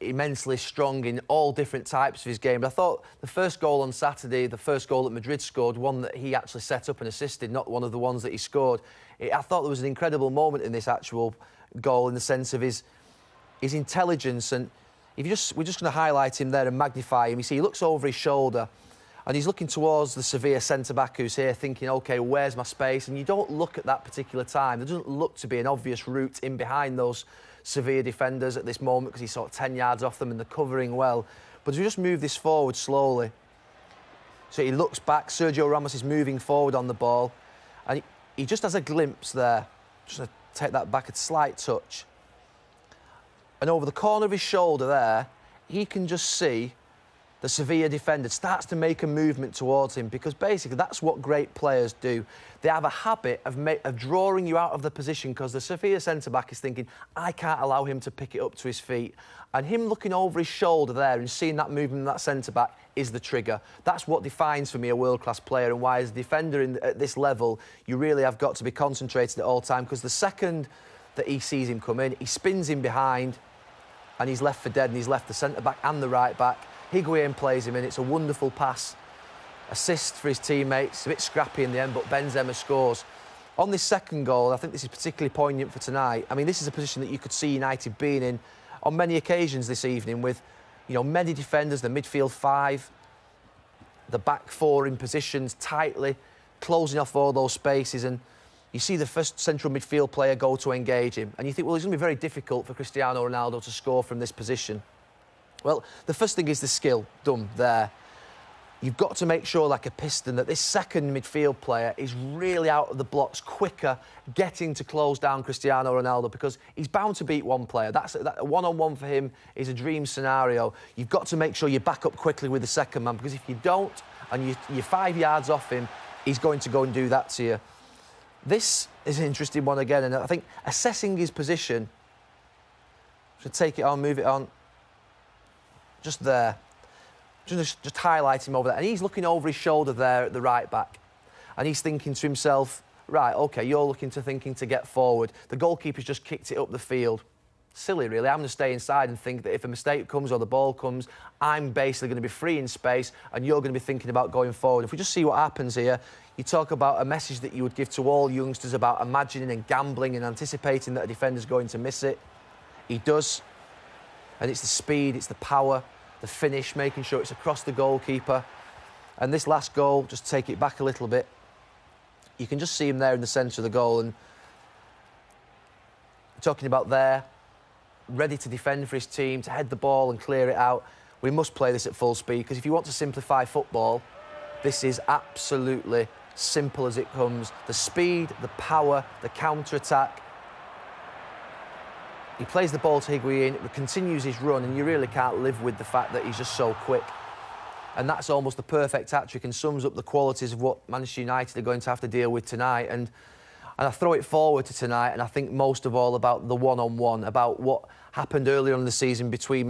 immensely strong in all different types of his game. But I thought the first goal on Saturday, the first goal that Madrid scored, one that he actually set up and assisted, not one of the ones that he scored. I thought there was an incredible moment in this actual goal in the sense of his intelligence. And we're just going to highlight him there and magnify him. You see, he looks over his shoulder and he's looking towards the Sevilla centre-back who's here thinking, OK, where's my space? And you don't look at that particular time. There doesn't look to be an obvious route in behind those Sevilla defenders at this moment because he's sort of 10 yards off them and they're covering well. But as we just move this forward slowly, so he looks back, Sergio Ramos is moving forward on the ball and he just has a glimpse there. Just going to take that back a slight touch. And over the corner of his shoulder there, he can just see the Sevilla defender starts to make a movement towards him because basically that's what great players do. They have a habit of drawing you out of the position because the Sevilla centre-back is thinking, I can't allow him to pick it up to his feet. And him looking over his shoulder there and seeing that movement in that centre-back is the trigger. That's what defines for me a world-class player, and why as a defender at this level, you really have got to be concentrated at all time because the second that he sees him come in, he spins him behind and he's left for dead, and he's left the centre-back and the right-back. Higuain plays him in. It's a wonderful pass. Assist for his teammates. A bit scrappy in the end, but Benzema scores. On this second goal, I think this is particularly poignant for tonight. I mean, this is a position that you could see United being in on many occasions this evening with, you know, many defenders, the midfield five, the back four in positions tightly, closing off all those spaces, and you see the first central midfield player go to engage him, and you think, well, it's going to be very difficult for Cristiano Ronaldo to score from this position. Well, the first thing is the skill done there. You've got to make sure, like a piston, that this second midfield player is really out of the blocks quicker, getting to close down Cristiano Ronaldo, because he's bound to beat one player. That one-on-one for him is a dream scenario. You've got to make sure you back up quickly with the second man, because if you don't, and you're 5 yards off him, he's going to go and do that to you. This is an interesting one again, and I think assessing his position, should take it on, move it on, just there. Just highlight him over there. And he's looking over his shoulder there at the right back. And he's thinking to himself, right, OK, you're thinking to get forward. The goalkeeper's just kicked it up the field. Silly, really. I'm going to stay inside and think that if a mistake comes or the ball comes, I'm basically going to be free in space and you're going to be thinking about going forward. If we just see what happens here, you talk about a message that you would give to all youngsters about imagining and gambling and anticipating that a defender's going to miss it. He does. And it's the speed, it's the power, the finish, making sure it's across the goalkeeper. And this last goal, just take it back a little bit. You can just see him there in the centre of the goal, and talking about there, ready to defend for his team, to head the ball and clear it out. We must play this at full speed, because if you want to simplify football, this is absolutely simple as it comes. The speed, the power, the counter-attack. He plays the ball to Higuain, continues his run, and you really can't live with the fact that he's just so quick. And that's almost the perfect hat-trick and sums up the qualities of what Manchester United are going to have to deal with tonight. And I throw it forward to tonight, and I think most of all about the one-on-one, about what happened earlier on in the season between